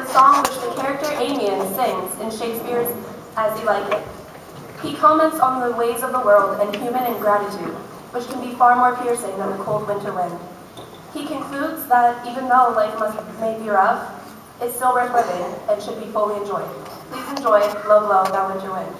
The song which the character Amiens sings in Shakespeare's As You Like It. He comments on the ways of the world and human ingratitude, which can be far more piercing than the cold winter wind. He concludes that even though life may be rough, it's still worth living and should be fully enjoyed. Please enjoy Blow Blow, Thou Winter Wind.